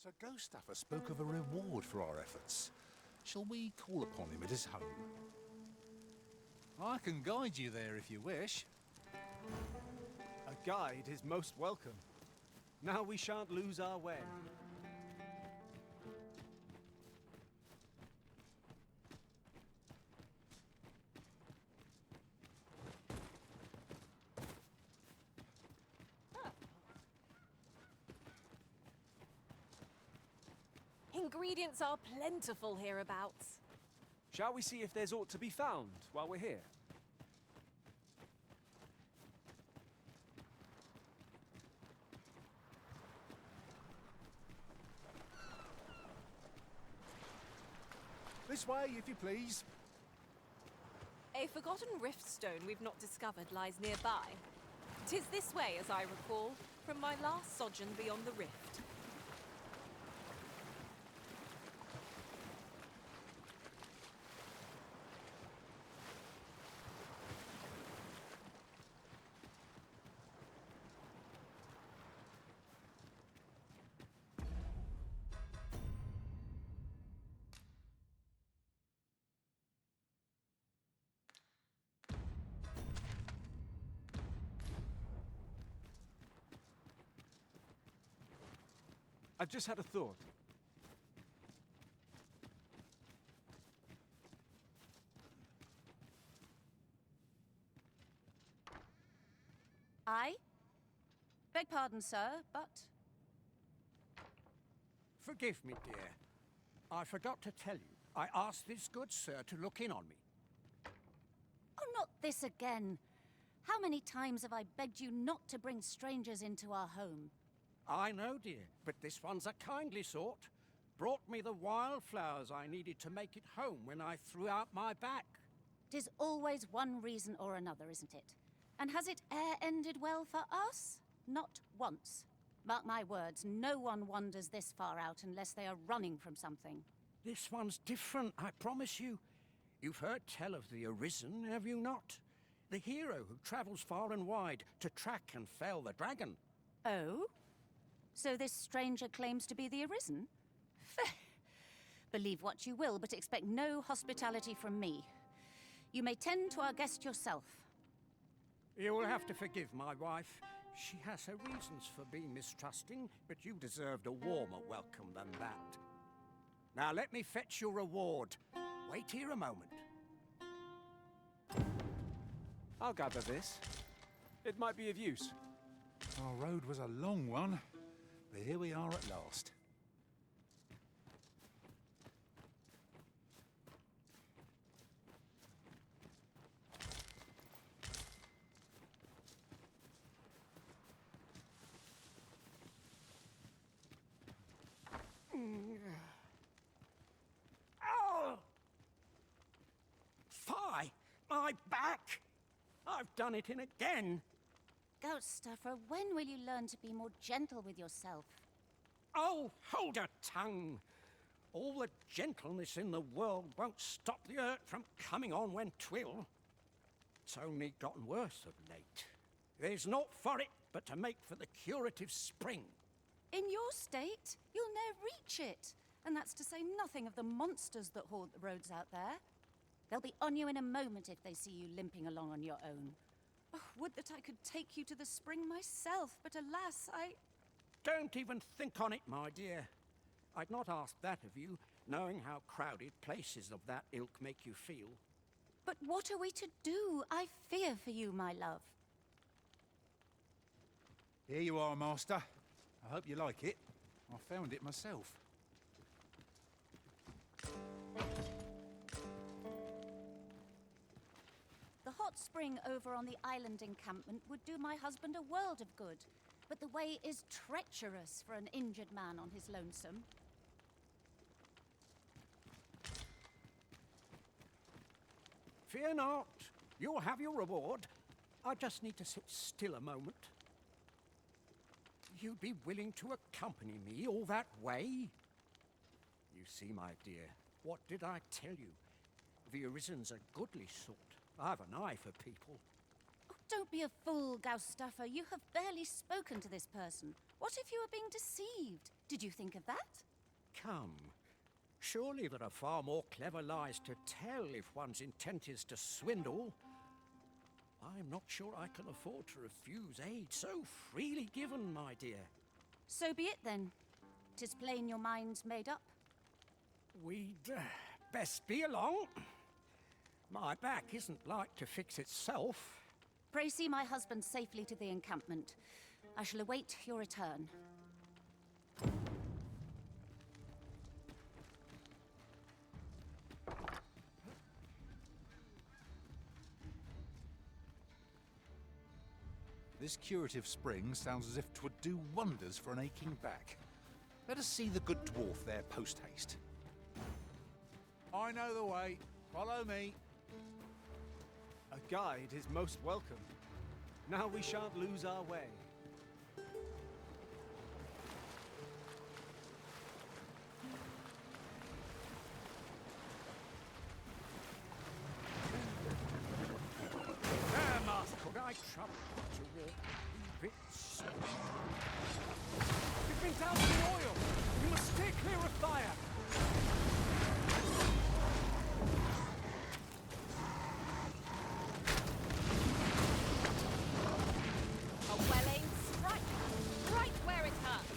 Sir Ghoststuffer spoke of a reward for our efforts. Shall we call upon him at his home? I can guide you there if you wish. A guide is most welcome. Now we shan't lose our way. Ingredients are plentiful hereabouts. Shall we see if there's aught to be found while we're here? This way, if you please. A forgotten rift stone we've not discovered lies nearby. 'Tis this way, as I recall, from my last sojourn beyond the rift. I've just had a thought. I? Beg pardon, sir, but... Forgive me, dear. I forgot to tell you. I asked this good sir to look in on me. Oh, not this again. How many times have I begged you not to bring strangers into our home? I know, dear, but this one's a kindly sort. Brought me the wildflowers I needed to make it home when I threw out my back. 'Tis always one reason or another, isn't it? And has it e'er ended well for us? Not once. Mark my words, no one wanders this far out unless they are running from something. This one's different, I promise you. You've heard tell of the Arisen, have you not? The hero who travels far and wide to track and fell the dragon. Oh? So this stranger claims to be the Arisen? Believe what you will, but expect no hospitality from me. You may tend to our guest yourself. You will have to forgive my wife. She has her reasons for being mistrusting, but you deserved a warmer welcome than that. Now let me fetch your reward. Wait here a moment. I'll gather this. It might be of use. Our road was a long one, but here we are at last. Oh! Fie! My back! I've done it in again. Ghoststuffer, when will you learn to be more gentle with yourself? Oh, hold your tongue. All the gentleness in the world won't stop the hurt from coming on when 'twill. It's only gotten worse of late. There's naught for it but to make for the curative spring. In your state, you'll ne'er reach it. And that's to say nothing of the monsters that haunt the roads out there. They'll be on you in a moment if they see you limping along on your own. Oh, would that I could take you to the spring myself, but alas, Don't even think on it, my dear. I'd not ask that of you, knowing how crowded places of that ilk make you feel. But what are we to do? I fear for you, my love. Here you are, Master. I hope you like it. I found it myself. The hot spring over on the island encampment would do my husband a world of good, but the way is treacherous for an injured man on his lonesome. Fear not. You'll have your reward. I just need to sit still a moment. You'd be willing to accompany me all that way? You see, my dear, what did I tell you? The Arisen's a goodly sort. I've an eye for people. Oh, don't be a fool, Ghoststuffer. You have barely spoken to this person. What if you are being deceived? Did you think of that? Come. Surely there are far more clever lies to tell if one's intent is to swindle. I'm not sure I can afford to refuse aid so freely given, my dear. So be it then. 'Tis plain your mind's made up. We'd best be along. My back isn't like to fix itself. Pray see my husband safely to the encampment. I shall await your return. This curative spring sounds as if 'twould do wonders for an aching back. Let us see the good dwarf there post-haste. I know the way. Follow me. A guide is most welcome. Now we shan't lose our way. There, master. Could I trouble to walk a bit slow? You've been doused in oil. You must stay clear of fire. A well-aimed strike, right where it hurts.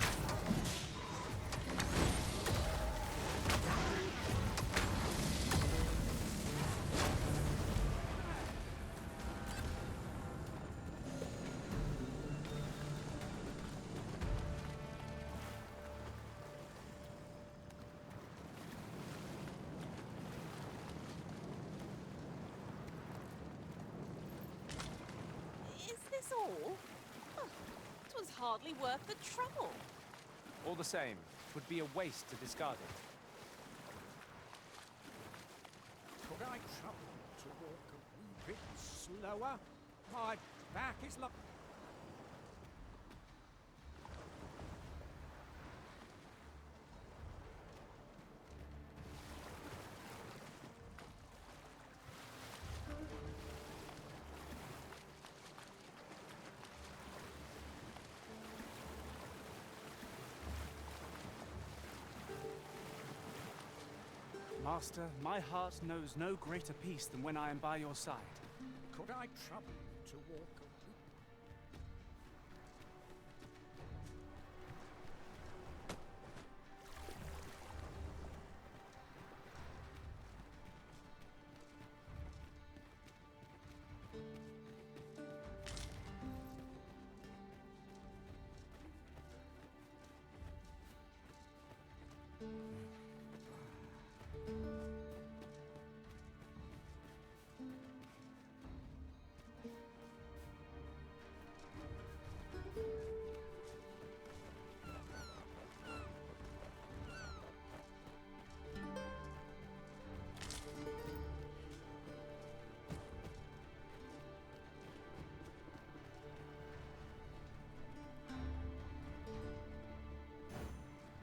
Is this all? Oh, it was hardly worth the trouble. All the same, it would be a waste to discard it. Could I trouble to walk a wee bit slower? My back is like... Master, my heart knows no greater peace than when I am by your side. Could I trouble to walk a wee...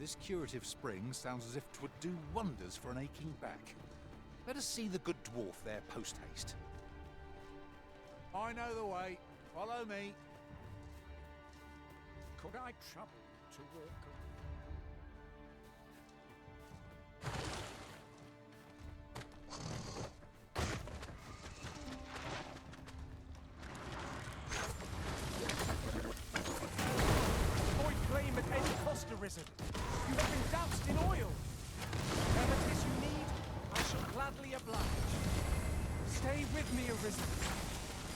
This curative spring sounds as if 'twould do wonders for an aching back. Let us see the good dwarf there post-haste. I know the way. Follow me. Could I trouble to walk a... Avoid flame at any cost, arisen. You have been doused in oil. Whatever it is you need, I shall gladly oblige. Stay with me, arisen.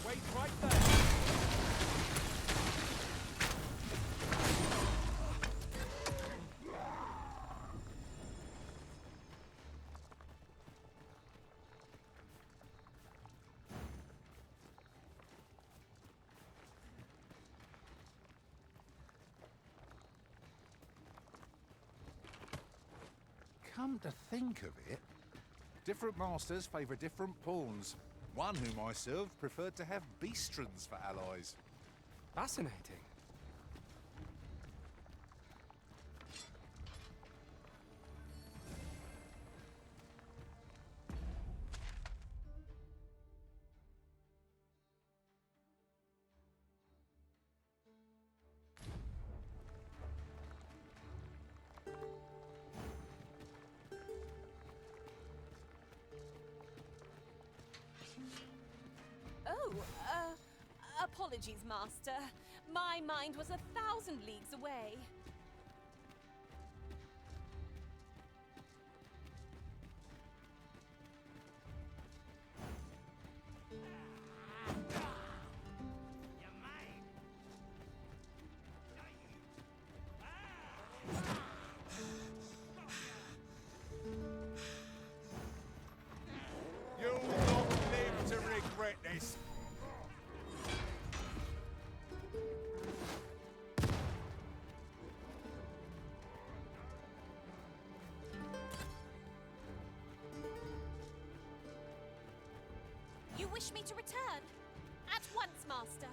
Wait right there. Come to think of it, different masters favour different pawns. One whom I served preferred to have beastrons for allies. Fascinating. Apologies, Master. My mind was 1,000 leagues away. You'll not live to regret this. You wish me to return? At once, Master.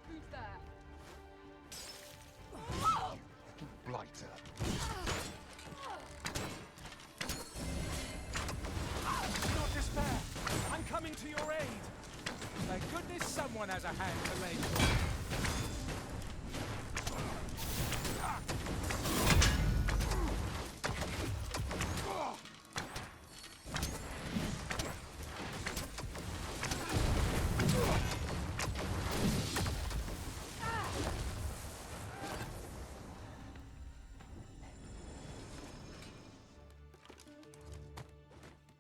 Who's there? Blighter. Do not despair. I'm coming to your aid. Thank goodness someone has a hand to lend.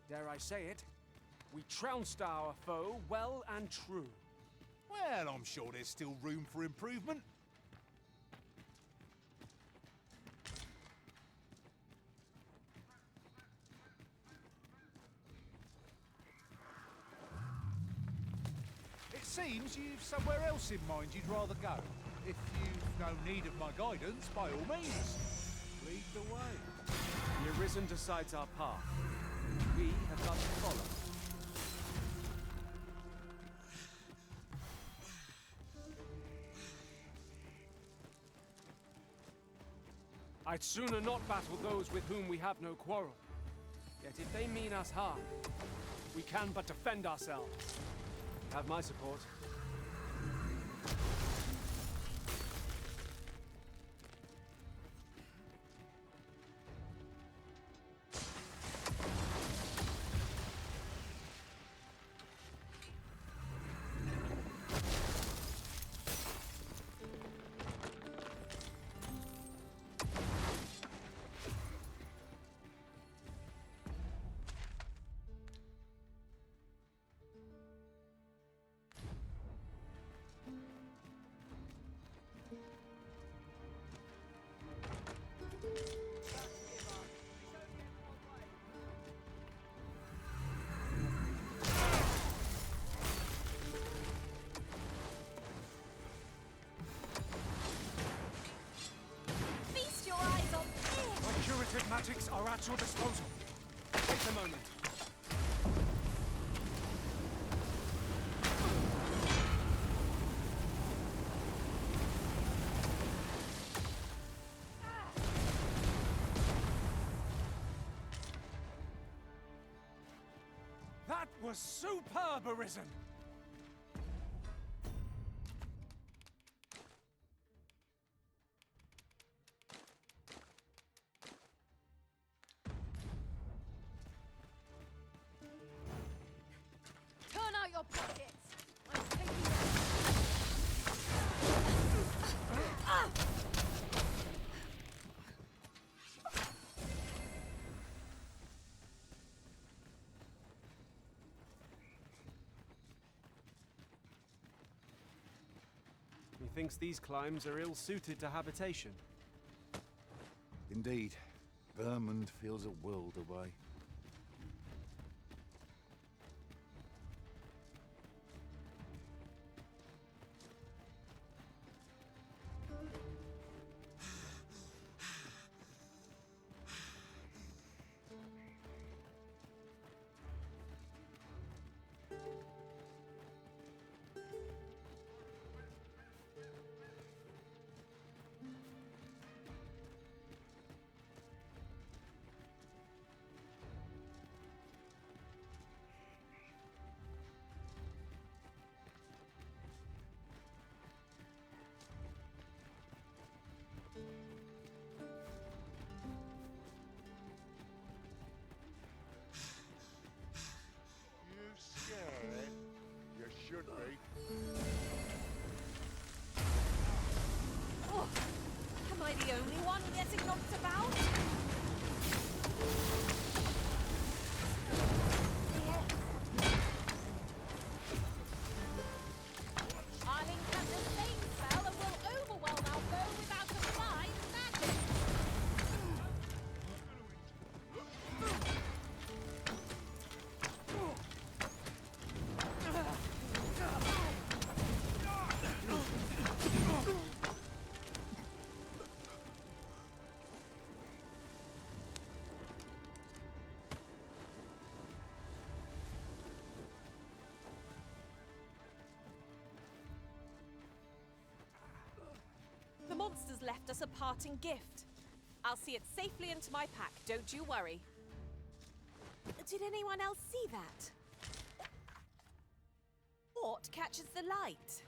Dare I say it, we trounced our foe well and true. Well, I'm sure there's still room for improvement. It seems you've somewhere else in mind you'd rather go. If you've no need of my guidance, by all means, lead the way. The Arisen decides our path. We have got to follow. I'd sooner not battle those with whom we have no quarrel. Yet if they mean us harm, we can but defend ourselves. Have my support. Feast your eyes on this! My curative magics are at your disposal. Take a moment. That was superb, Arisen! Turn out your pockets! I'm taking them. Methinks these climbs are ill-suited to habitation. Indeed, Vermund feels a world away. should be. Oh, am I the only one getting knocked about? I'll incant the same spell and will overwhelm our foe without applying magic. The monsters left us a parting gift. I'll see it safely into my pack, don't you worry. Did anyone else see that? What catches the light?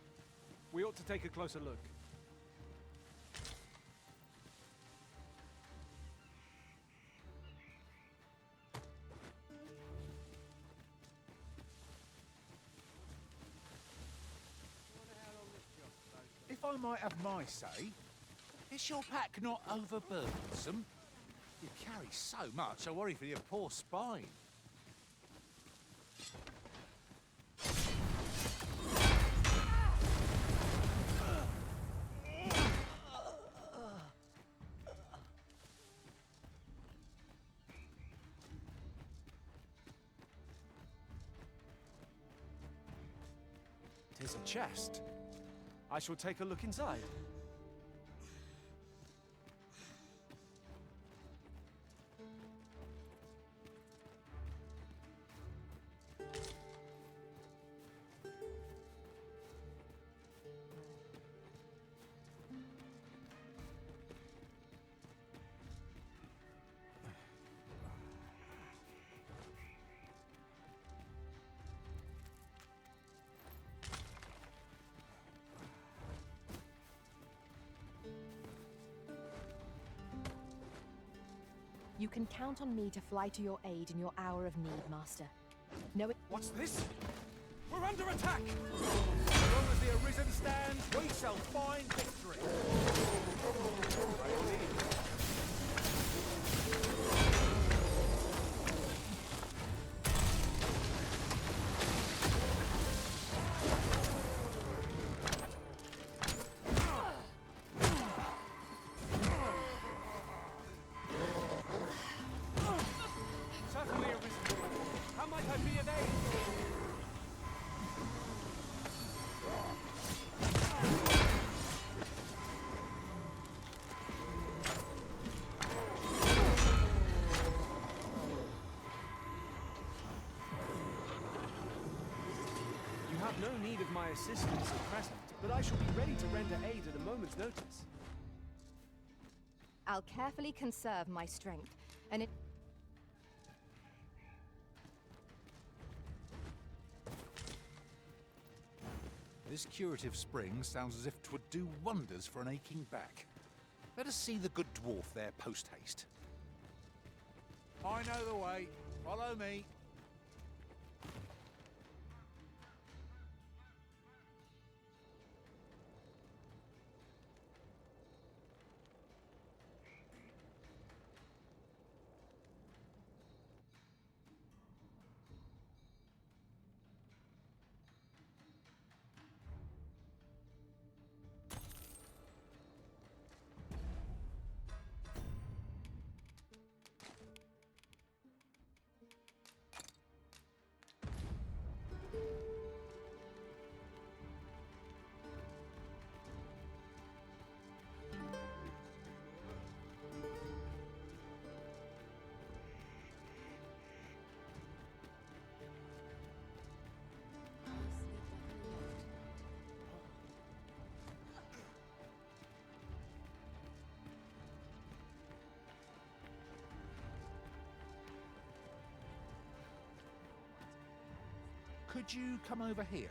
We ought to take a closer look. If I might have my say, is your pack not overburdensome? You carry so much, I worry for your poor spine. Tis a chest. I shall take a look inside. You can count on me to fly to your aid in your hour of need, Master. Know it. What's this? We're under attack! As long as the Arisen stands, we shall find victory! Certainly, Arisen. How might I be of aid? You have no need of my assistance at present, but I shall be ready to render aid at a moment's notice. I'll carefully conserve my strength, and it. This curative spring sounds as if 'twould do wonders for an aching back. Let us see the good dwarf there post-haste. I know the way. Follow me. Could you come over here?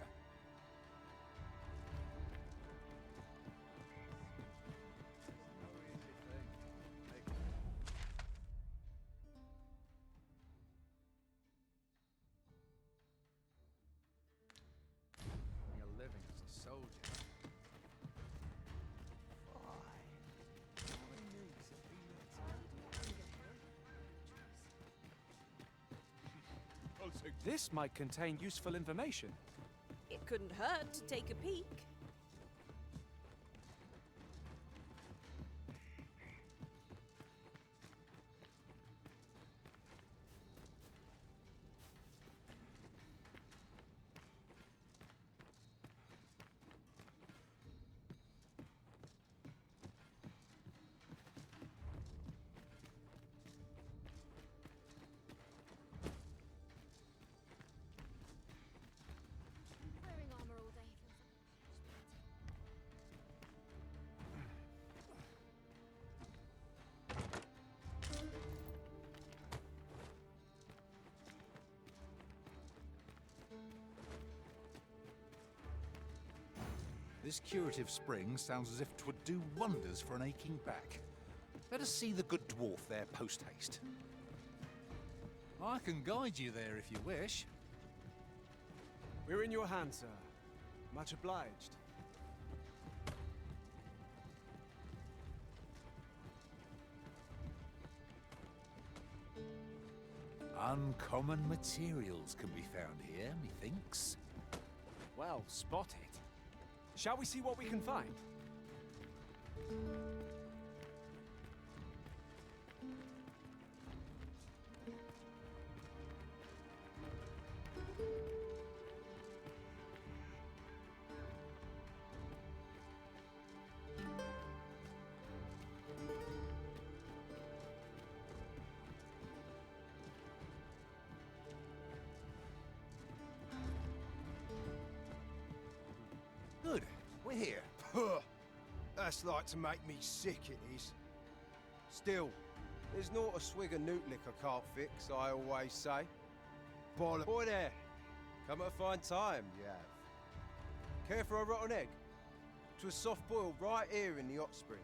This might contain useful information. It couldn't hurt to take a peek. Wearing armor all day feels This curative spring sounds as if 'twould do wonders for an aching back. Let us see the good dwarf there post-haste. I can guide you there if you wish. We're in your hands, sir. Much obliged. Uncommon materials can be found here, methinks. Well spotted. Shall we see what we can find? Good, we're here. Puh! That's like to make me sick, it is. Still, there's not a swig of newt lick I can't fix, I always say. Boy there, come at a fine time, you have. Care for a rotten egg? 'Twas soft boiled right here in the hot spring.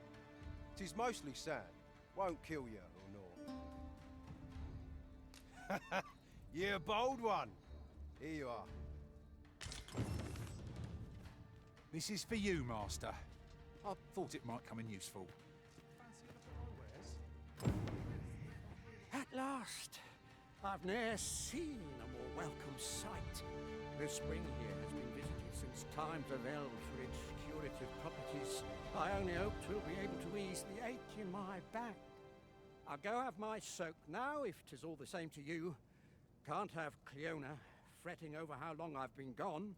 'Tis mostly sand, won't kill you or naught. You're a bold one. Here you are. This is for you, Master. I thought it might come in useful. At last! I've ne'er seen a more welcome sight. The spring here has been visited since time prevailed for its curative properties. I only hope 'twill be able to ease the ache in my back. I'll go have my soak now, if 'tis all the same to you. Can't have Cleona fretting over how long I've been gone.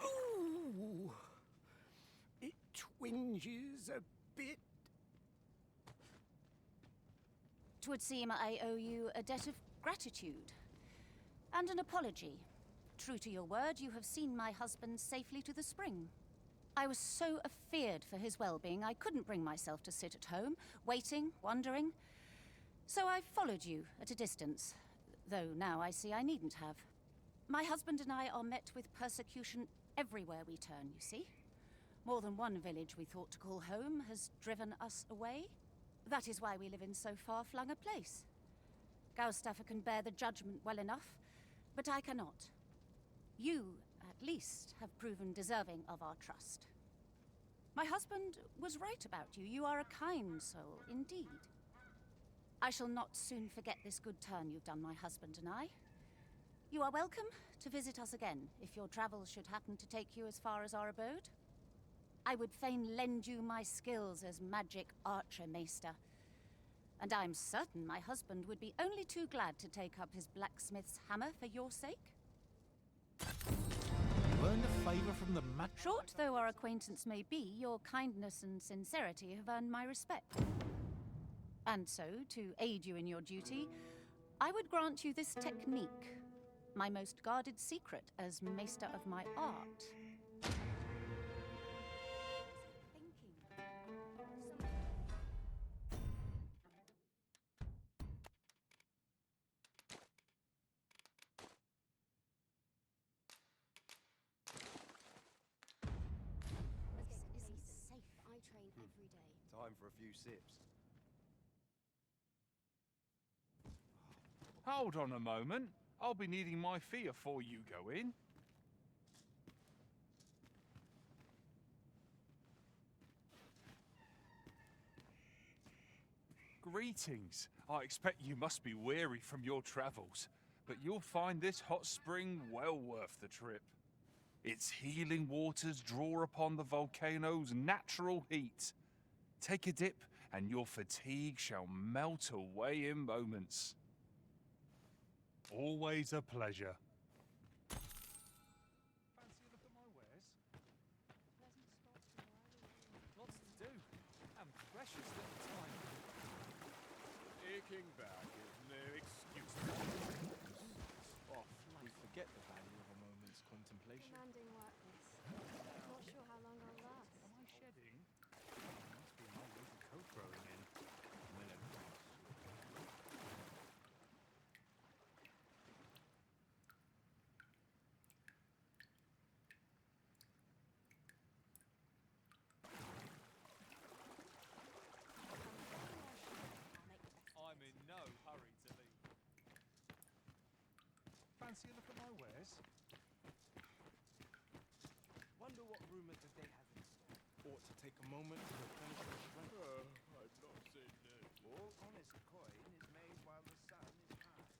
Ooh! It twinges a bit. 'Twould seem I owe you a debt of gratitude and an apology. True to your word, you have seen my husband safely to the spring. I was so afeared for his well-being, I couldn't bring myself to sit at home, waiting, wondering. So I followed you at a distance, though now I see I needn't have. My husband and I are met with persecution everywhere we turn, you see. More than one village we thought to call home has driven us away. That is why we live in so far-flung a place. Gaustaffer can bear the judgment well enough, but I cannot. You, at least, have proven deserving of our trust. My husband was right about you. You are a kind soul, indeed. I shall not soon forget this good turn you've done my husband and I. You are welcome to visit us again, if your travels should happen to take you as far as our abode. I would fain lend you my skills as magic archer, Maester. And I'm certain my husband would be only too glad to take up his blacksmith's hammer for your sake. You earned a favour from the Short though our acquaintance may be, your kindness and sincerity have earned my respect. And so, to aid you in your duty, I would grant you this technique, my most guarded secret as Maester of my art. isn't safe. I train every day. Time for a few sips. Hold on a moment. I'll be needing my fee before you go in. Greetings. I expect you must be weary from your travels, but you'll find this hot spring well worth the trip. Its healing waters draw upon the volcano's natural heat. Take a dip, and your fatigue shall melt away in moments. Always a pleasure. Fancy a look at my wares? Lots to do, and precious little time. Aching back is no excuse. Off, we forget the value of a moment's contemplation. Demanding work, miss. Not sure how long I'll last. Am I shedding? Must be my local coat growing in. I'm in no hurry to leave. Fancy a look at my wares? Wonder what rumors the day has in store. Ought to take a moment to replenish my strength. I've not said no. All honest coin is made while the sun is high.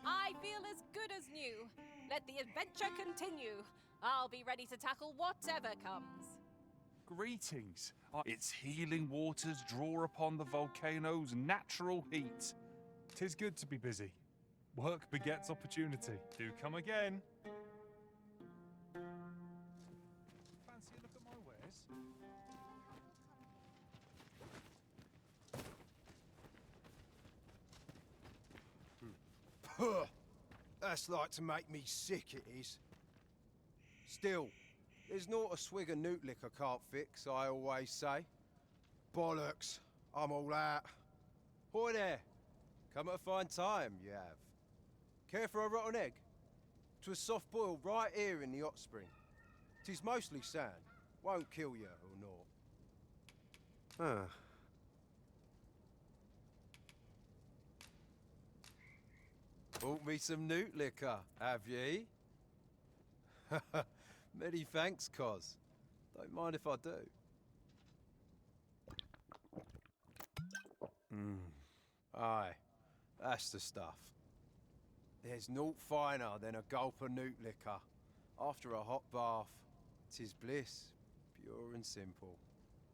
I feel as good as new. Let the adventure continue. I'll be ready to tackle whatever comes. Greetings. Its healing waters draw upon the volcano's natural heat. 'Tis good to be busy. Work begets opportunity. Do come again. Fancy a look at my wares? Puh! That's like to make me sick, it is. Still, there's not a swig of newt liquor can't fix, I always say. Bollocks, I'm all out. Boy there, come at a fine time, you have. Care for a rotten egg? 'Twas soft boiled right here in the hot spring. 'Tis mostly sand, won't kill you or naught. Huh. Bought me some newt liquor, have ye? Many thanks, Cos. Don't mind if I do. Aye, that's the stuff. There's naught finer than a gulp of newt liquor. After a hot bath, 'tis bliss, pure and simple.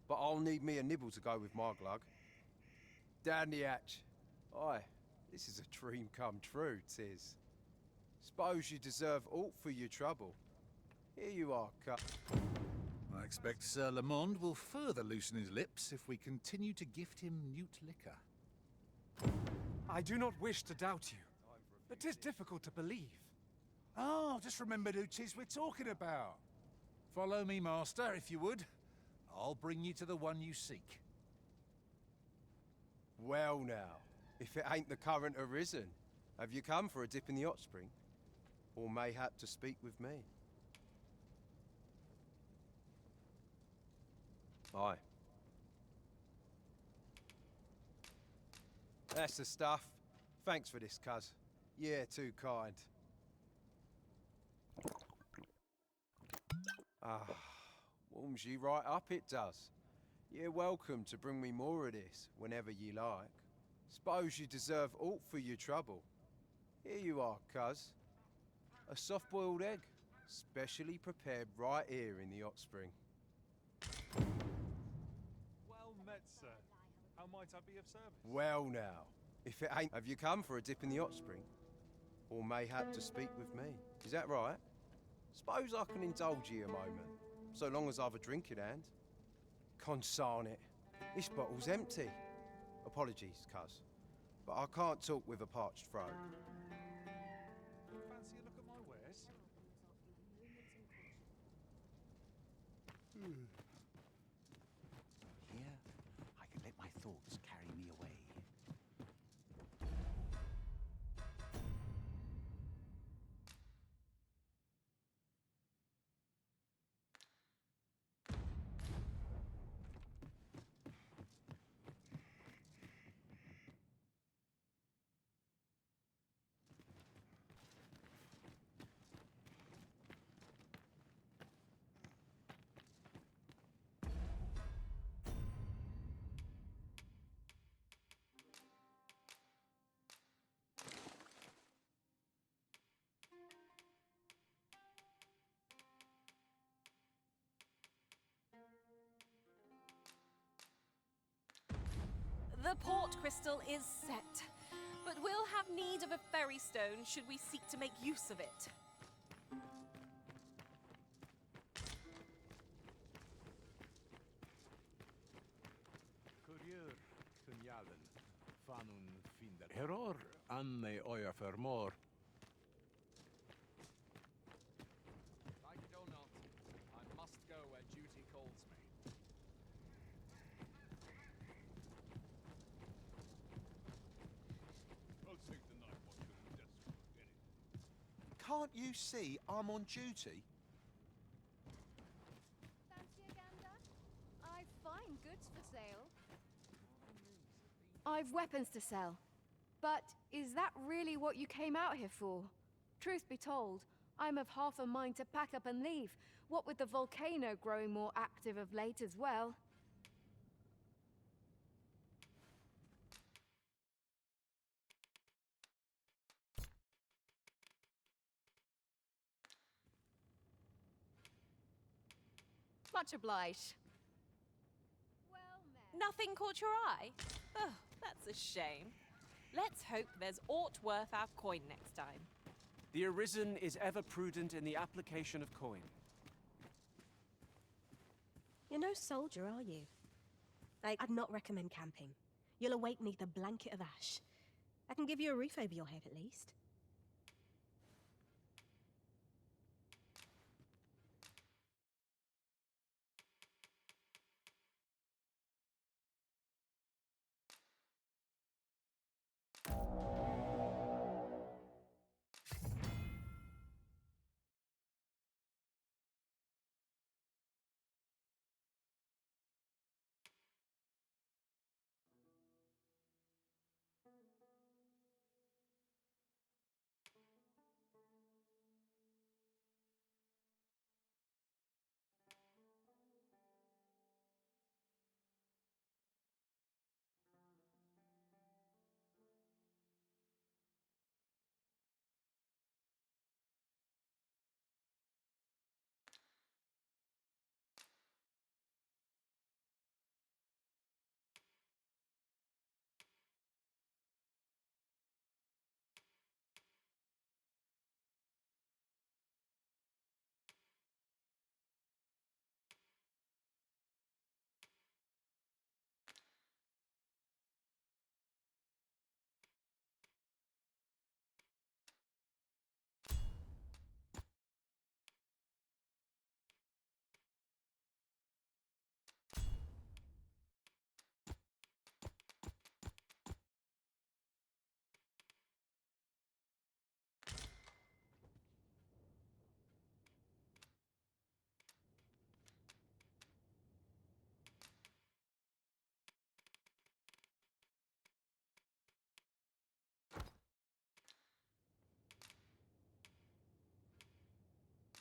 But I'll need me a nibble to go with my glug. Down the hatch. Aye, this is a dream come true, 'tis. Suppose you deserve aught for your trouble. Here you are, Cut. I expect Sir Lamond will further loosen his lips if we continue to gift him newt liquor. I do not wish to doubt you, but 'tis difficult to believe. Oh, just remembered who 'tis we're talking about. Follow me, Master, if you would. I'll bring you to the one you seek. Well now, if it ain't the current arisen, have you come for a dip in the hot spring? Or mayhap to speak with me? Aye. That's the stuff. Thanks for this, cuz. Yeah, too kind. Warms ye right up, it does. You're welcome to bring me more of this whenever ye like. Suppose you deserve aught for your trouble. Here you are, cuz. A soft-boiled egg, specially prepared right here in the hot spring. Well met, sir. How might I be of service? Well now, if it ain't... Have you come for a dip in the hot spring? Or mayhap to speak with me? Is that right? Suppose I can indulge ye a moment, so long as I've a drink in hand. Consarn it, this bottle's empty. Apologies, cuz, but I can't talk with a parched throat. Fancy a look at my wares? Here, I can let my thoughts carry me away. crystal is set, but we'll have need of a ferry stone should we seek to make use of it. Courier signalen fanun finder error anne euer fermor. Like it or not, I must go where duty calls me. I'll take the night watch on the desk anyway. Can't you see I'm on duty? Fancy a gander? I find goods for sale. I've weapons to sell. But is that really what you came out here for? Truth be told, I'm of half a mind to pack up and leave, what with the volcano growing more active of late as well. Much obliged. Well met. Nothing caught your eye? Oh, that's a shame. Let's hope there's aught worth our coin next time. The Arisen is ever prudent in the application of coin. You're no soldier, are you? I'd not recommend camping. You'll awake neath a blanket of ash. I can give you a roof over your head, at least.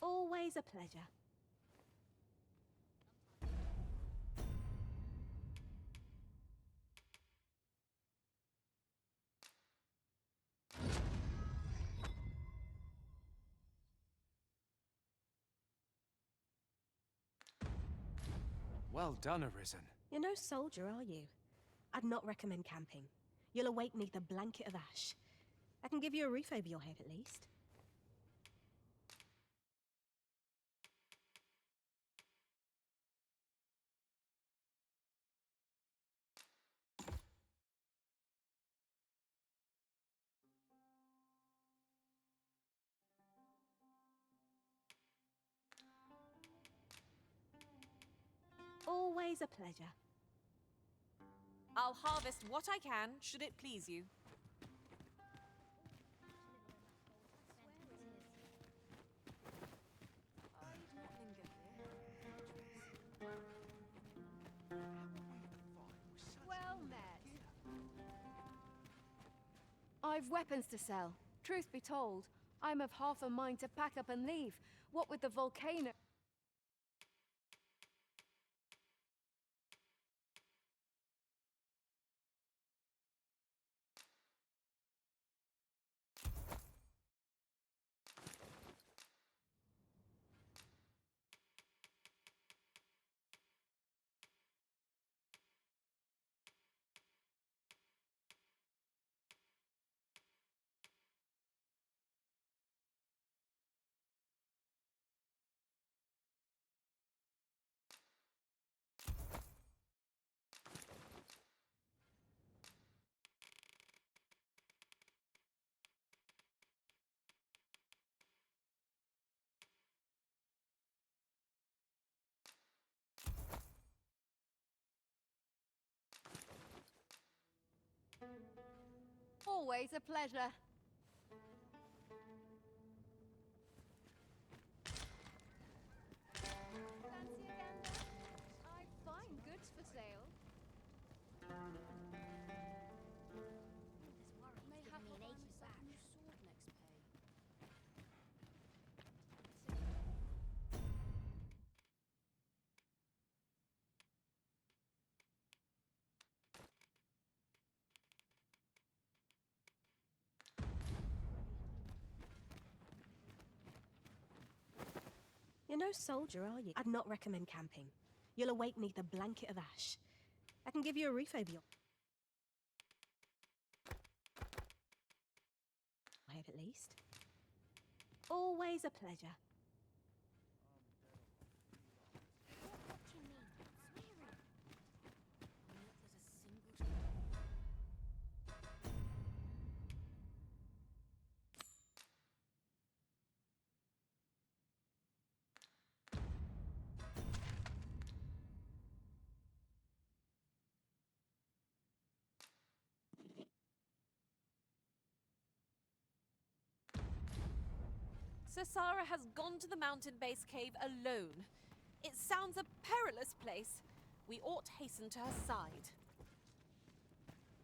Always a pleasure. Well done, Arisen. You're no soldier, are you? I'd not recommend camping. You'll awake neath a blanket of ash. I can give you a roof over your head, at least. Always a pleasure. I'll harvest what I can, should it please you. Well met. I've weapons to sell. Truth be told, I'm of half a mind to pack up and leave, what with the volcano. Always a pleasure. Fancy a gander? I've fine goods for sale. May have me an achy back. New sword next pay. You're no soldier, are you? I'd not recommend camping. You'll await neath a blanket of ash. I can give you a roof over your head at least. Always a pleasure. What do you mean? Swearing? Not that a single... Sara has gone to the mountain base cave alone. It sounds a perilous place. We ought hasten to her side.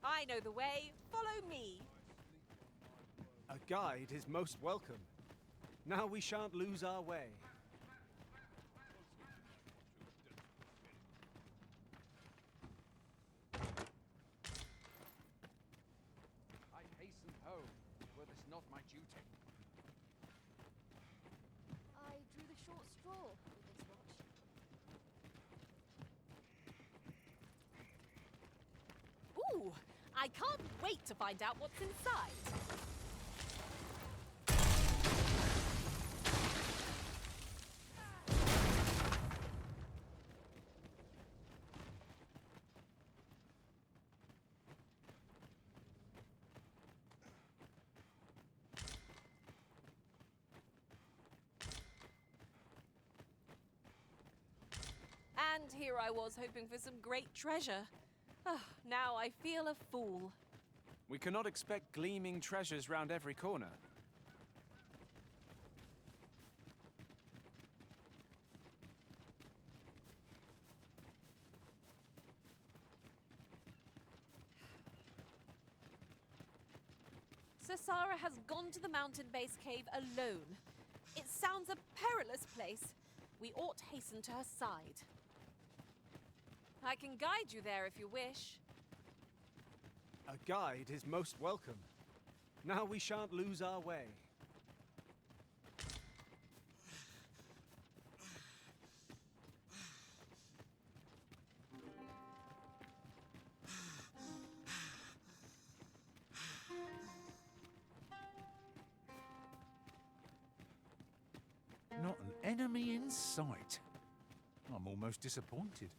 I know the way. Follow me. A guide is most welcome. Now we shan't lose our way. I hasten home, were this not my duty. I drew the short straw with this watch. Ooh, I can't wait to find out what's inside. And here I was hoping for some great treasure. Now I feel a fool. We cannot expect gleaming treasures round every corner. Sara has gone to the mountain base cave alone. It sounds a perilous place. We ought hasten to her side. I can guide you there if you wish. A guide is most welcome. Now we shan't lose our way. Not an enemy in sight. I'm almost disappointed.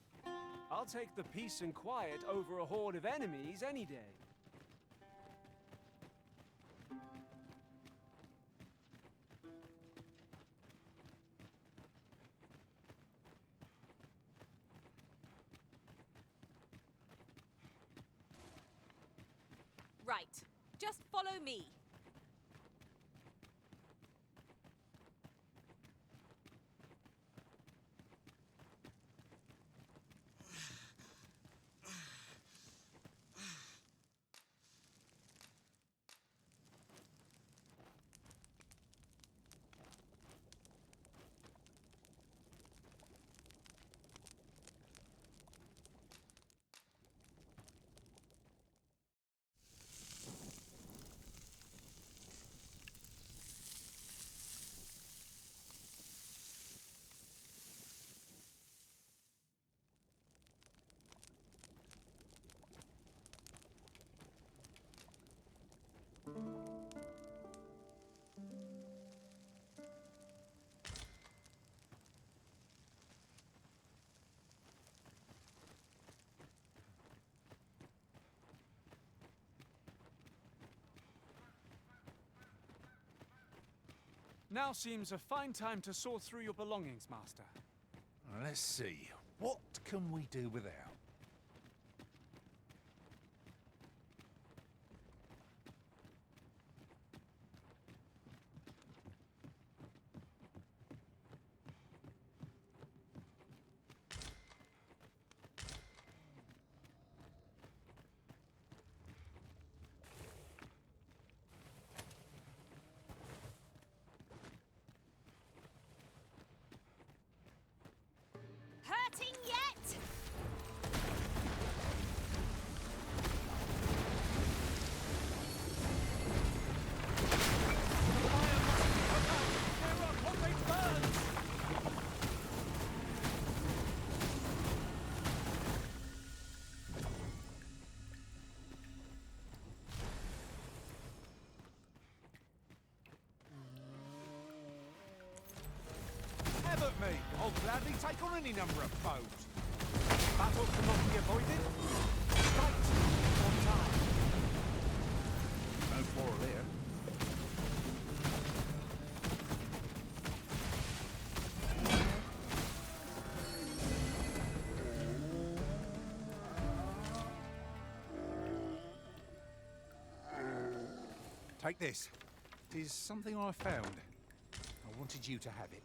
I'll take the peace and quiet over a horde of enemies any day. Right. Just follow me. Now seems a fine time to sort through your belongings, Master. Let's see. What can we do without? hurting yet? Have at me. I'll gladly take on any number of foes. Battle cannot be avoided. Fight on time. No quarrel here. Take this. It is something I found. I wanted you to have it.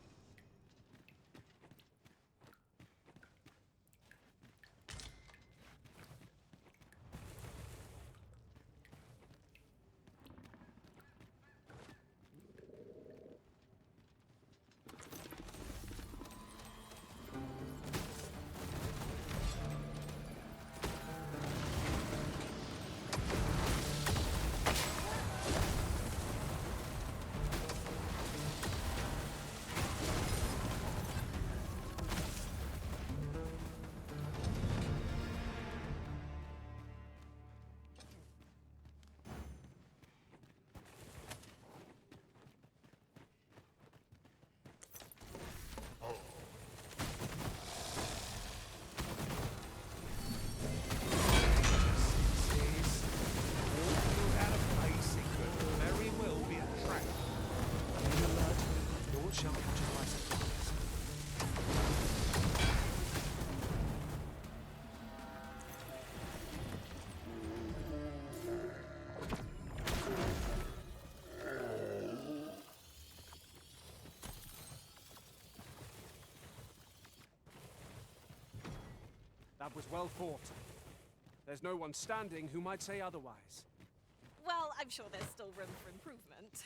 That was well fought. There's no one standing who might say otherwise. Well, I'm sure there's still room for improvement.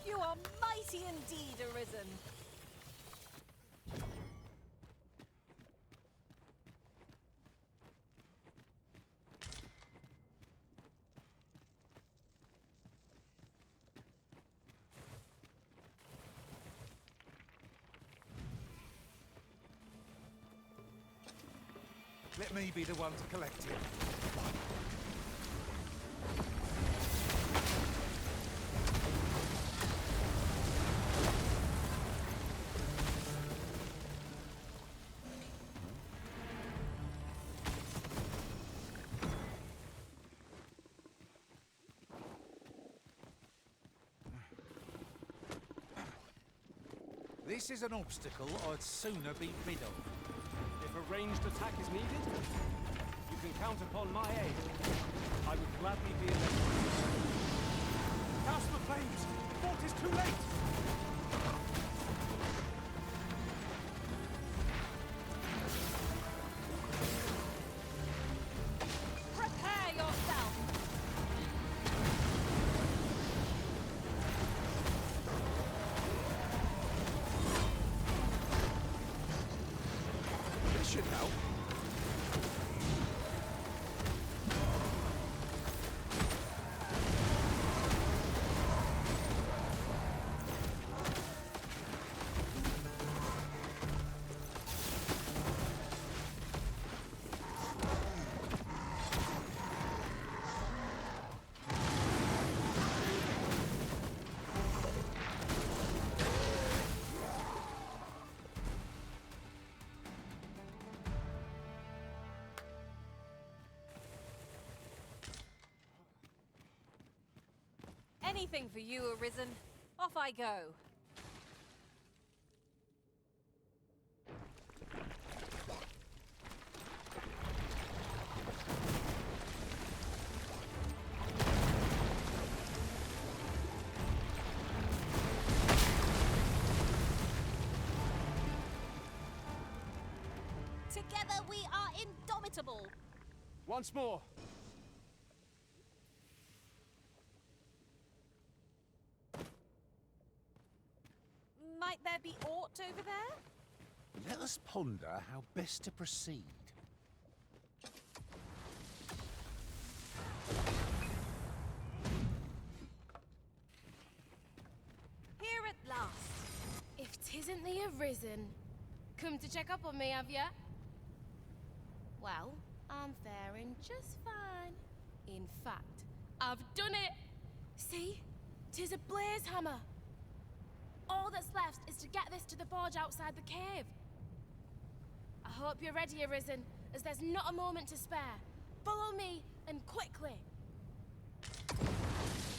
You are mighty indeed, Arisen. Let me be the one to collect it. This is an obstacle I'd sooner be rid of. If a ranged attack is needed, you can count upon my aid. I would gladly be in there. Douse the flames! Fort is too late! Prepare yourself! This should help. Anything for you, Arisen. Off I go. Together we are indomitable. Once more. Might there be aught over there? Let us ponder how best to proceed. Here at last. If 'tisn't the Arisen, come to check up on me, have ya? Well, I'm faring just fine. In fact, I've done it! See? 'Tis a blaze hammer. All that's left is to get this to the forge outside the cave. I hope you're ready, Arisen, as there's not a moment to spare. Follow me, and quickly.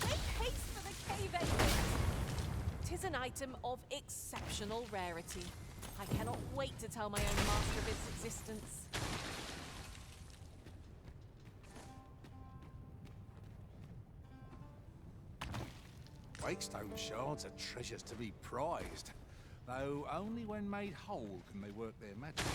Make haste for the cave exit. 'Tis an item of exceptional rarity. I cannot wait to tell my own master of its existence. Wakestone shards are treasures to be prized, though only when made whole can they work their magic.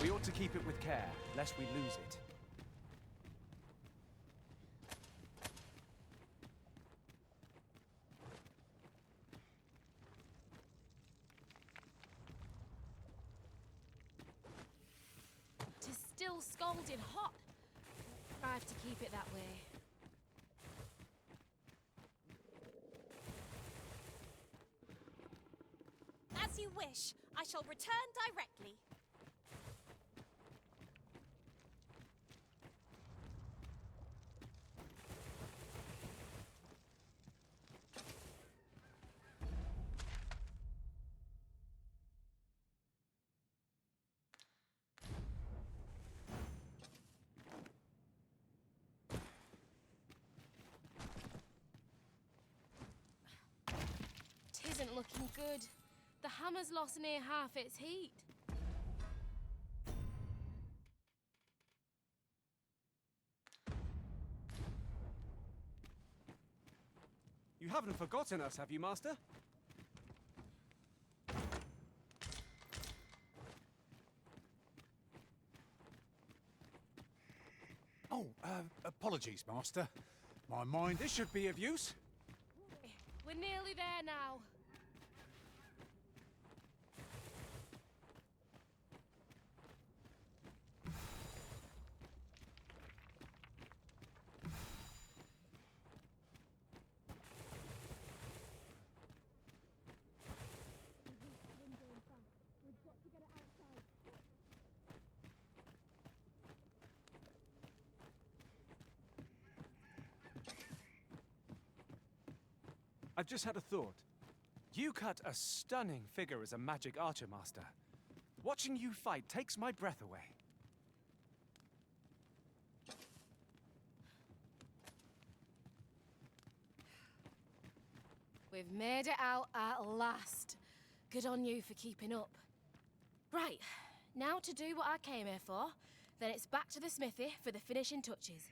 We ought to keep it with care, lest we lose it. Tis still scalding hot. Strive to keep it that way. As you wish. I shall return directly. Tisn't looking good. The hammer's lost near half its heat. You haven't forgotten us, have you, Master? Oh, apologies, Master. My mind... This should be of use. We're nearly there now. I've just had a thought. You cut a stunning figure as a magic archer, Master. Watching you fight takes my breath away. We've made it out at last. Good on you for keeping up. Right, now to do what I came here for, then it's back to the smithy for the finishing touches.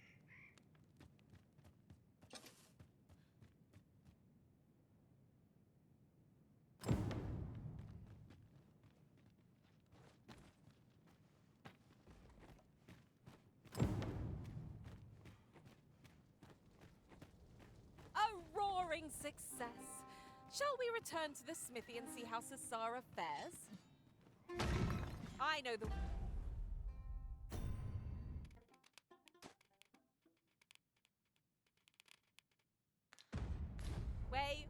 A roaring success. Shall we return to the smithy and see how Sasara fares? I know the... way...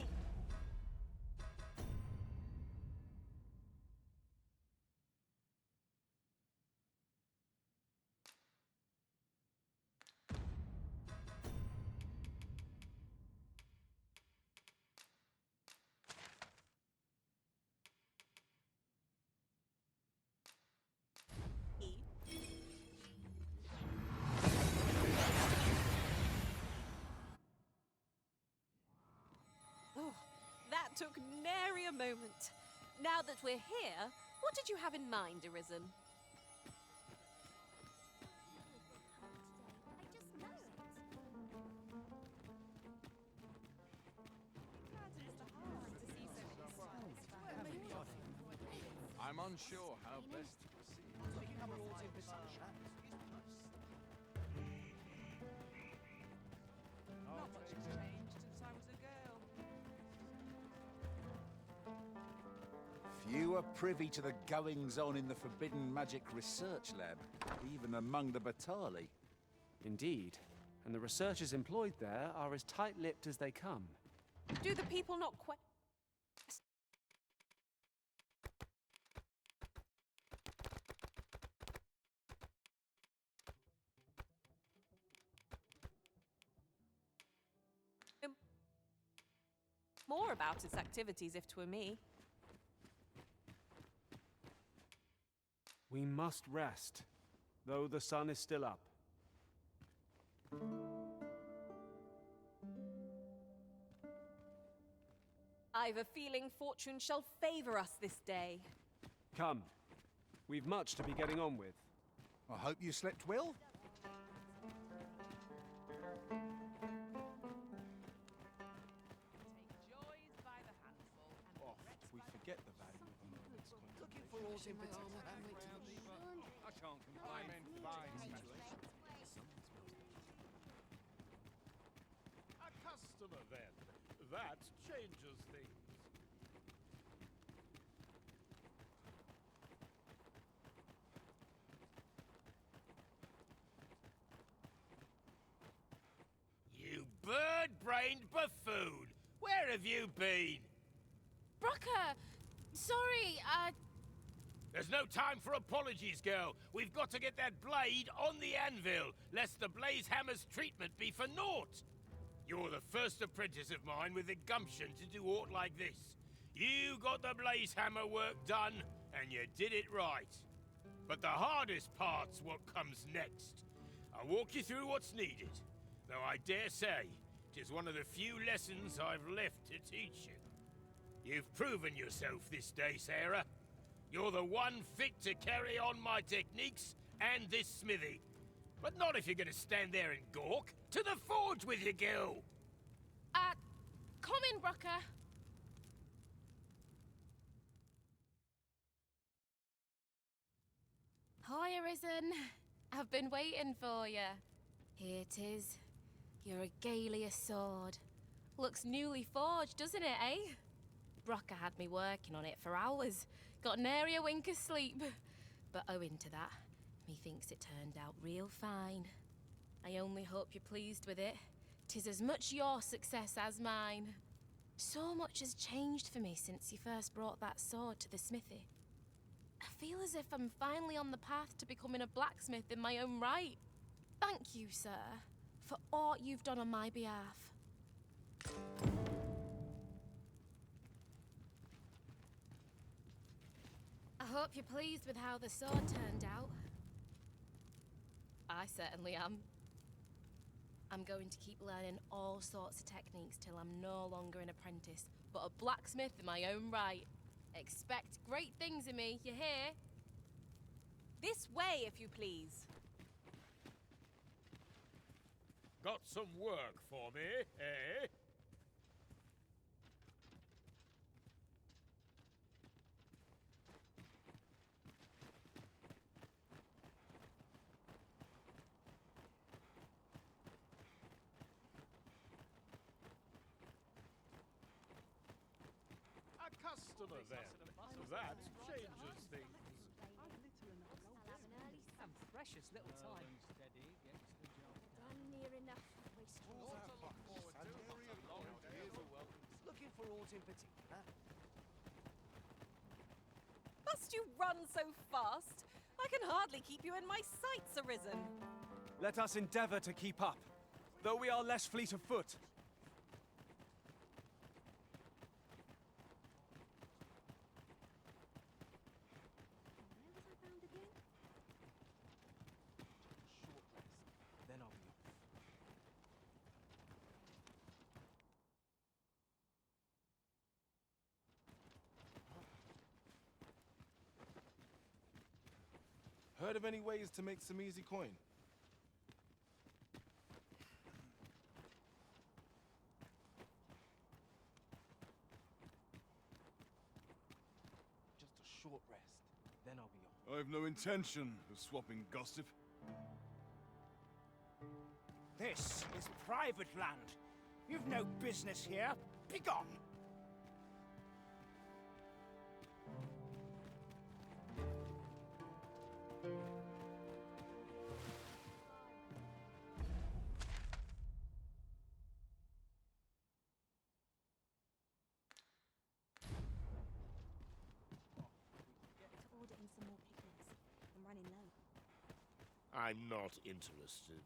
Oh, that took nary a moment. Now that we're here, what did you have in mind, Arisen? I'm unsure how best to proceed. Not much has changed since I was a girl. Few are privy to the goings-on in the Forbidden Magic Research Lab, even among the Batali. Indeed, and the researchers employed there are as tight-lipped as they come. Do the people not quite... more about its activities if 'twere me. We must rest, though the sun is still up. I've a feeling fortune shall favor us this day. Come, we've much to be getting on with. I hope you slept well. We forget the value of a moment's looking for all sympathy. I can't complain. I'm in fine situation. A customer, then. That changes things. You bird-brained buffoon! Where have you been? Brocker! Sorry, There's no time for apologies, girl. We've got to get that blade on the anvil, lest the blaze hammer's treatment be for naught. You're the first apprentice of mine with the gumption to do aught like this. You got the blaze hammer work done, and you did it right. But the hardest part's what comes next. I'll walk you through what's needed, though I dare say 'tis one of the few lessons I've left to teach you. You've proven yourself this day, Sarah. You're the one fit to carry on my techniques and this smithy. But not if you're gonna stand there and gawk. To the forge with you, girl! come in, Brocker. Hi, Arisen. I've been waiting for you. Here it is. Your regalia sword. Looks newly forged, doesn't it, eh? Brocker had me working on it for hours. Got nary a wink of sleep. But owing to that, methinks it turned out real fine. I only hope you're pleased with it. 'Tis as much your success as mine. So much has changed for me since you first brought that sword to the smithy. I feel as if I'm finally on the path to becoming a blacksmith in my own right. Thank you, sir, for all you've done on my behalf. I hope you're pleased with how the sword turned out. I certainly am. I'm going to keep learning all sorts of techniques till I'm no longer an apprentice, but a blacksmith in my own right. Expect great things of me, you hear? This way, if you please. Got some work for me, eh? A customer, then. That changes things. Some precious little time. Done near enough. Looking for aught in particular? Must you run so fast? I can hardly keep you in my sights, Arisen. Let us endeavor to keep up, though we are less fleet of foot. Then I'll be off. Heard of any ways to make some easy coin? Just a short rest, then I'll be off. I've no intention of swapping gossip. This is private land. You've no business here. Begone! To order in some more picnics. I'm running low. I'm not interested.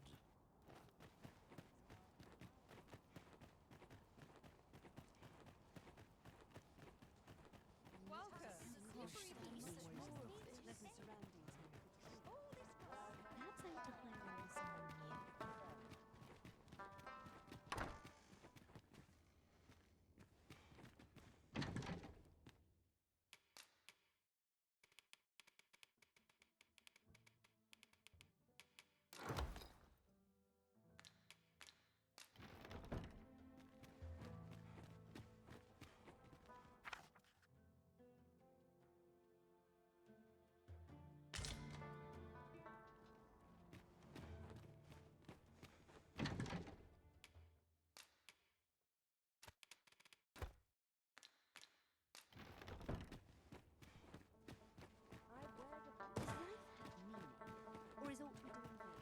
Or is all we doing there?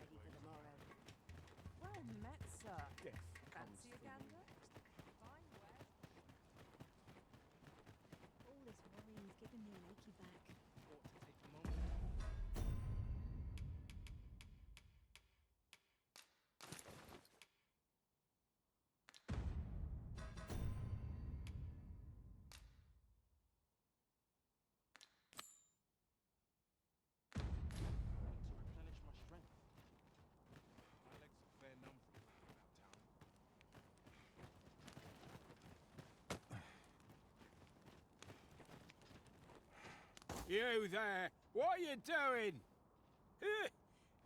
Ready for tomorrow. Well met, sir. Yes. Fancy a gander? Fine wear. All this worrying's giving me an achy back. Ought to take a moment. To replenish my strength. My legs are fair numb from walking about town. You there! What are you doing?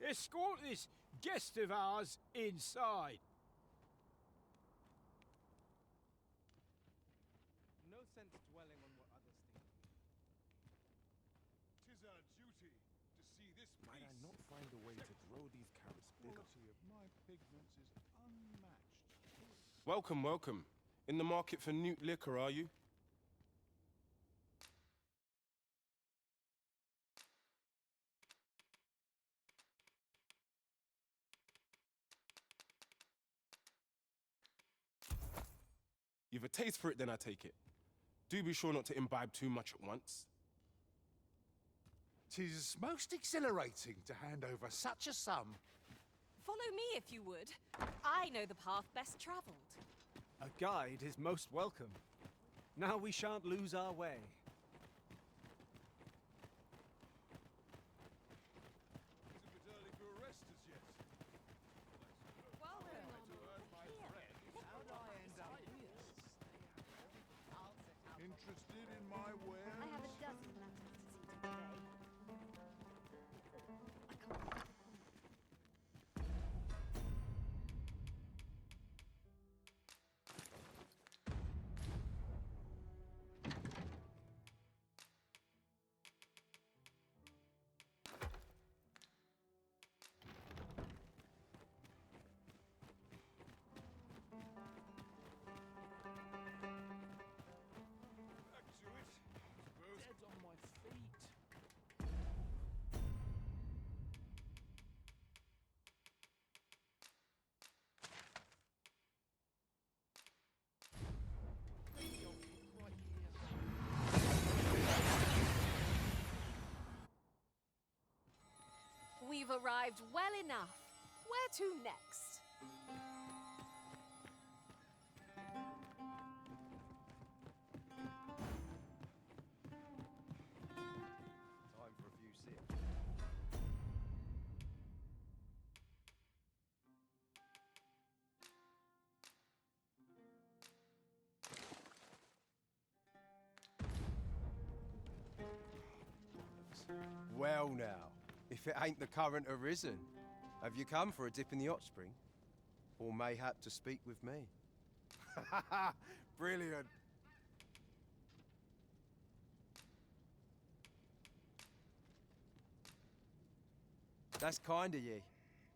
Escort this guest of ours inside. No sense dwelling on what others think. 'Tis our duty to see this Might I piece. not find a way to grow these carrots bigger? Quality of my pigments is unmatched. Welcome, welcome. In the market for new liquor, are you? You've a taste for it, then I take it. Do be sure not to imbibe too much at once. 'Tis most exhilarating to hand over such a sum. Follow me if you would. I know the path best travelled. A guide is most welcome. Now we shan't lose our way. It's a bit early for a rest as yet. Interested in my wares? I have a dozen lanterns to see to today. Back to it. Suppose. Dead on my feet. We've arrived well enough. Where to next? Time for a few sips. Well now, if it ain't the current arisen, have you come for a dip in the hot spring? Or mayhap to speak with me? Brilliant. That's kind of ye.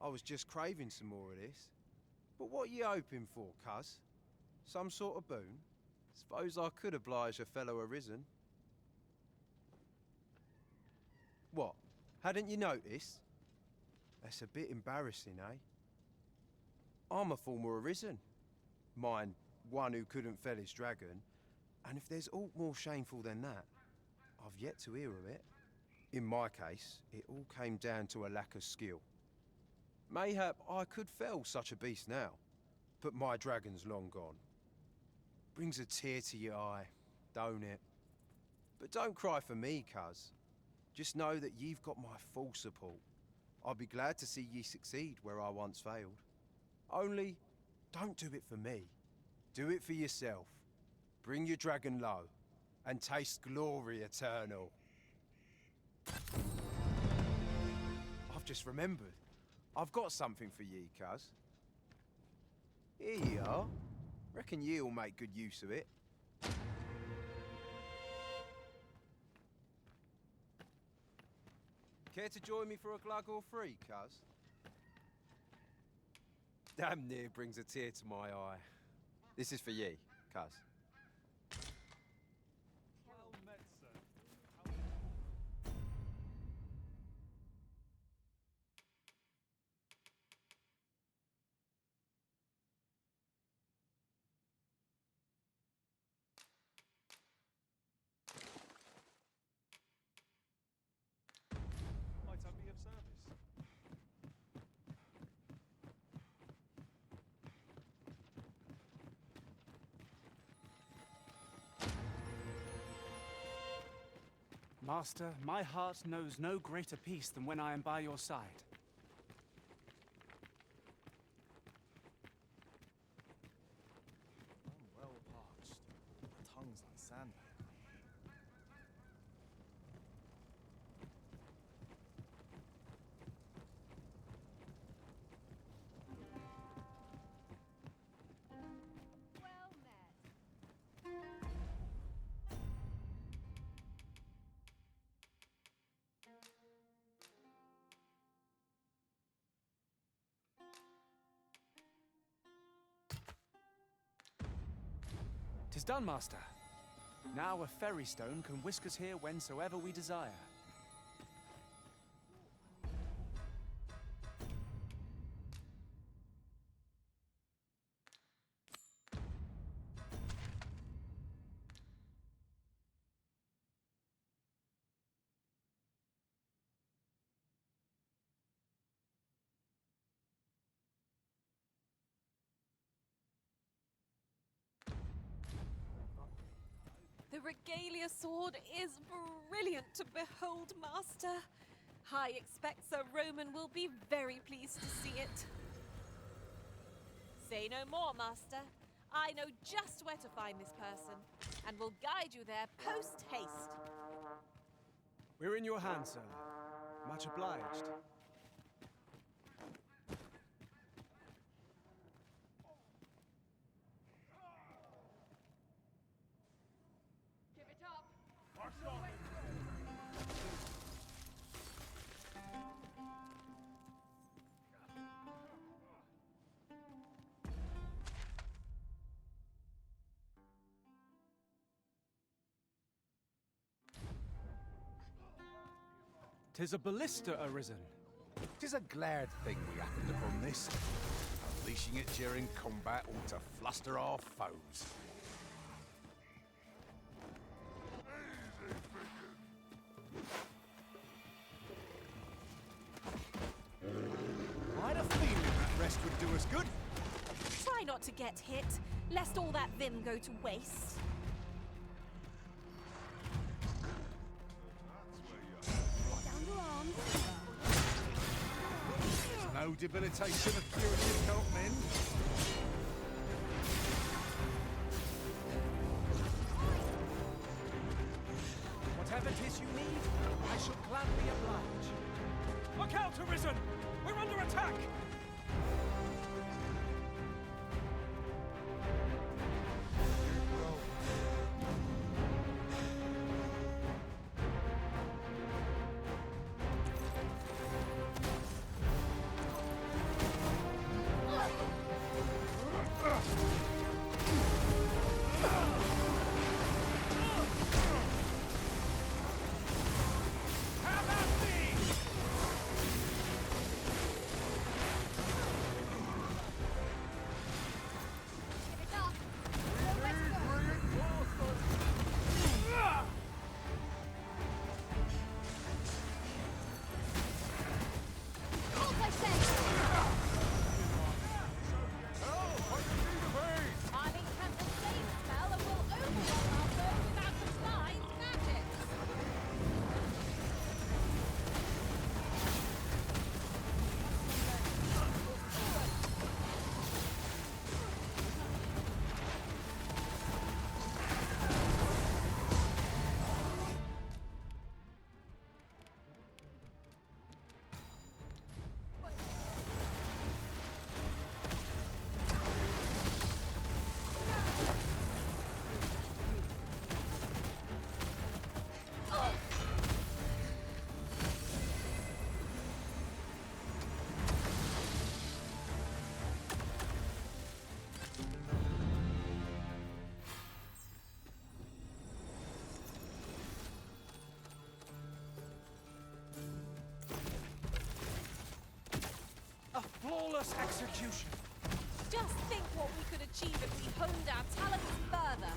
I was just craving some more of this. But what ye hoping for, cuz? Some sort of boon? Suppose I could oblige a fellow arisen. What? Hadn't you noticed? That's a bit embarrassing, eh? I'm a former arisen. Mind, one who couldn't fell his dragon. And if there's aught more shameful than that, I've yet to hear of it. In my case, it all came down to a lack of skill. Mayhap I could fell such a beast now, but my dragon's long gone. Brings a tear to your eye, don't it? But don't cry for me, cuz. Just know that you've got my full support. I'll be glad to see ye succeed where I once failed. Only, don't do it for me. Do it for yourself. Bring your dragon low, and taste glory eternal. I've just remembered. I've got something for ye, cuz. Here ye are. Reckon ye'll make good use of it. Care to join me for a glug or three, cuz? Damn near brings a tear to my eye. This is for ye, cuz. Well met, sir. Might I be of service? Master, my heart knows no greater peace than when I am by your side. I'm well parched. My tongue's like sandpaper. Well met. Tis done, Master. Now a ferry stone can whisk us here whensoever we desire. The regalia sword is brilliant to behold, Master. I expect Sir Roman will be very pleased to see it. Say no more, Master. I know just where to find this person, and will guide you there post-haste. We're in your hands, sir. Much obliged. Give it up. Tis a ballista arisen. 'Tis a glad thing we happened upon this. Unleashing it during combat ought to fluster our foes. I had a feeling that rest would do us good. Try not to get hit, lest all that vim go to waste. Down your arms. There's no debilitation of curative cult men. What Whatever 'tis you need, I shall gladly oblige. Look out, Arisen! We're under attack! Flawless execution. Just think what we could achieve if we honed our talents further.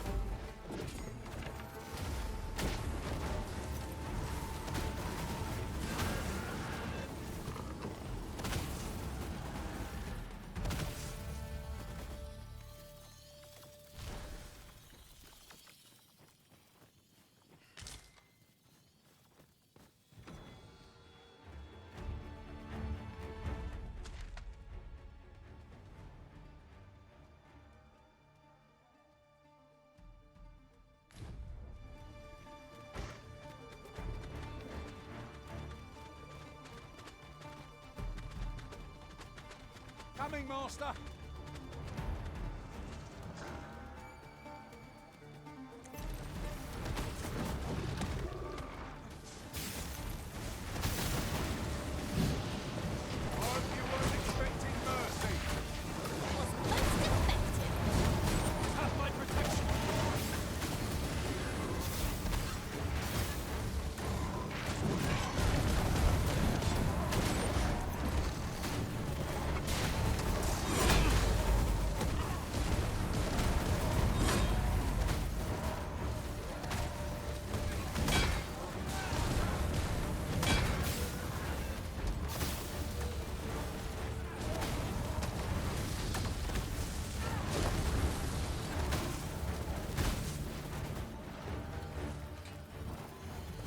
Coming, Master!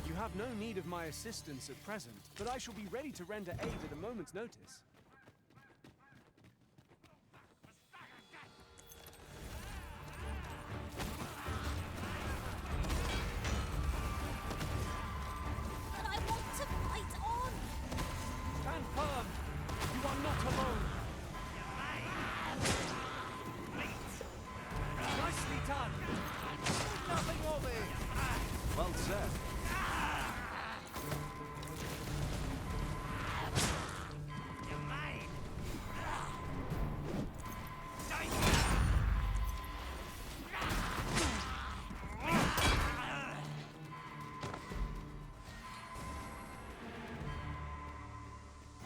You have no need of my assistance at present, but I shall be ready to render aid at a moment's notice. But I want to fight on! Stand firm! You are not alone! Nicely done! Nothing of it! Well said.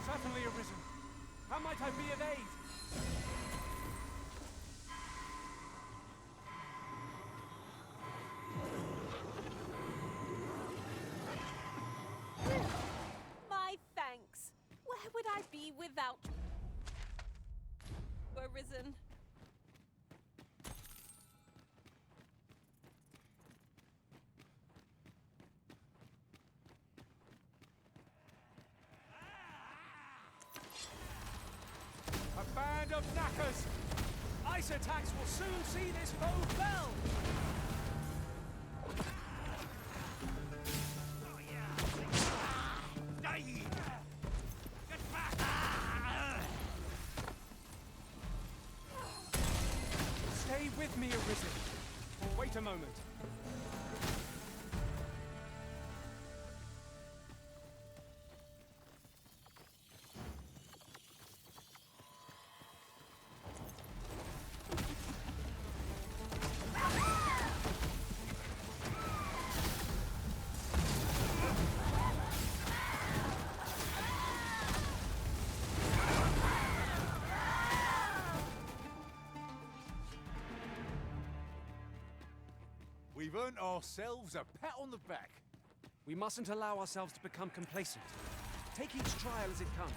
Certainly arisen. How might I be of aid? My thanks. Where would I be without Arisen? A band of knackers! Ice attacks will soon see this foe fell! with me, Arisen. Wait a moment. We've earned ourselves a pat on the back. We mustn't allow ourselves to become complacent. Take each trial as it comes.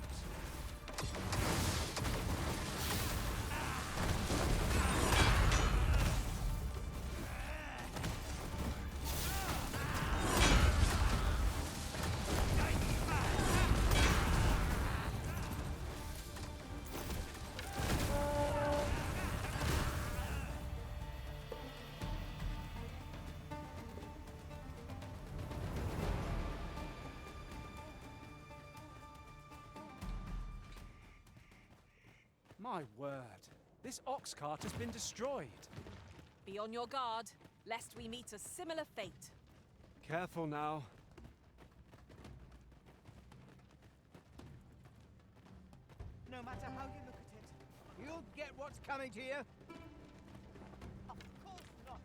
My word, this ox cart has been destroyed. Be on your guard, lest we meet a similar fate. Careful now. No matter how you look at it, you'll get what's coming to you. Of course not.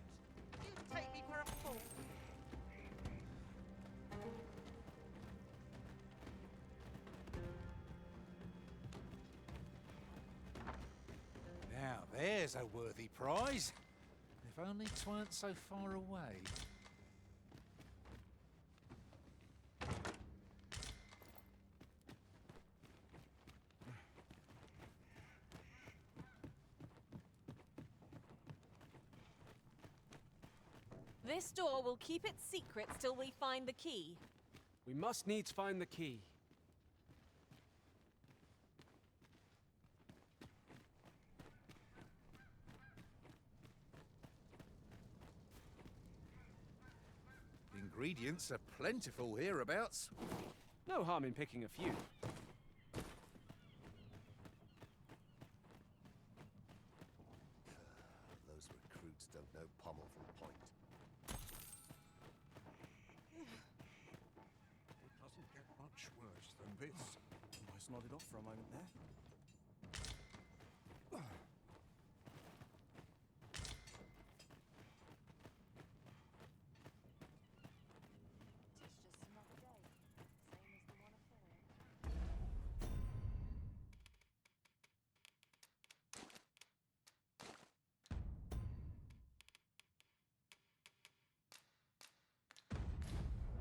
You take me for a fool. Now, there's a worthy prize. If only 'tweren't so far away. This door will keep its secret till we find the key. We must needs find the key. Ingredients are plentiful hereabouts. No harm in picking a few. Those recruits don't know pommel from point. It doesn't get much worse than this. Almost nodded off for a moment there.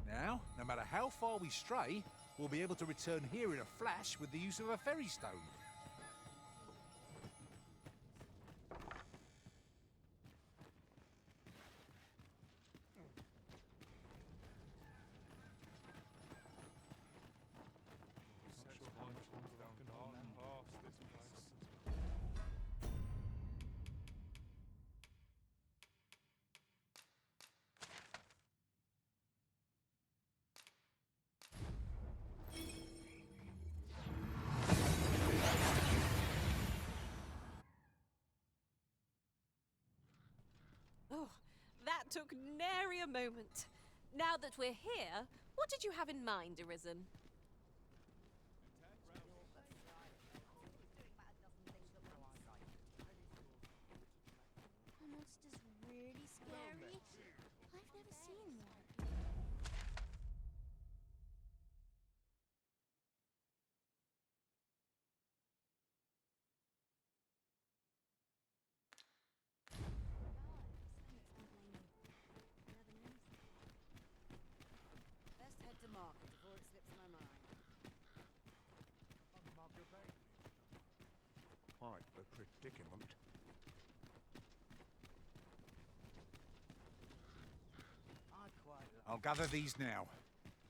Now, no matter how far we stray, we'll be able to return here in a flash with the use of a ferry stone. Oh, that took nary a moment. Now that we're here, what did you have in mind, Arisen? Are monsters really scary? I've never seen one. Best head to market before it slips my mind. Quite the predicament. I'll gather these now.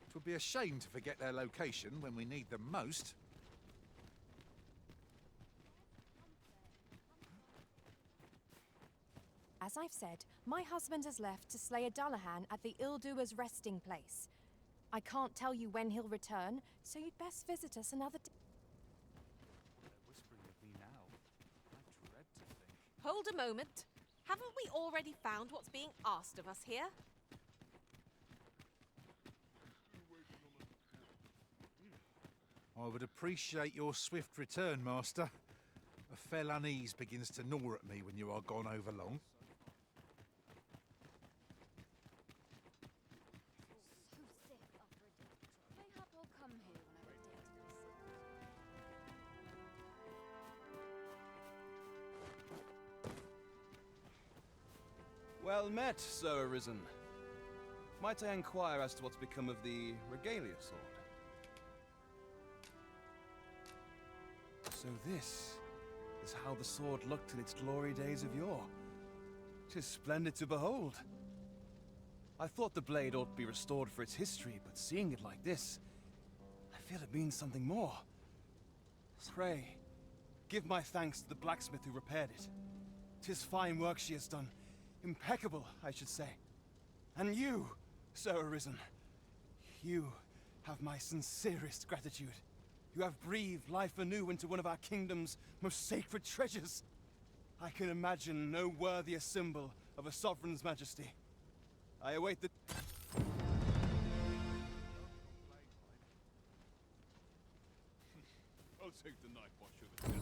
It would be a shame to forget their location when we need them most. As I've said, my husband has left to slay a Dullahan at the ill-doer's resting place. I can't tell you when he'll return, so you'd best visit us another day. They're whispering of me now. I dread to think. Hold a moment. Haven't we already found what's being asked of us here? I would appreciate your swift return, Master. A fell unease begins to gnaw at me when you are gone over long. So sick after a date. Mayhap I'll come here whenever date is. Well met, Sir Arisen. Might I inquire as to what's become of the regalia sword? So this is how the sword looked in its glory days of yore. 'Tis splendid to behold. I thought the blade ought to be restored for its history, but seeing it like this, I feel it means something more. Pray, give my thanks to the blacksmith who repaired it. 'Tis fine work she has done. Impeccable, I should say. And you, Sir Arisen, you have my sincerest gratitude. You have breathed life anew into one of our kingdom's most sacred treasures. I can imagine no worthier symbol of a sovereign's majesty. I await the... I'll take the knife wash of it.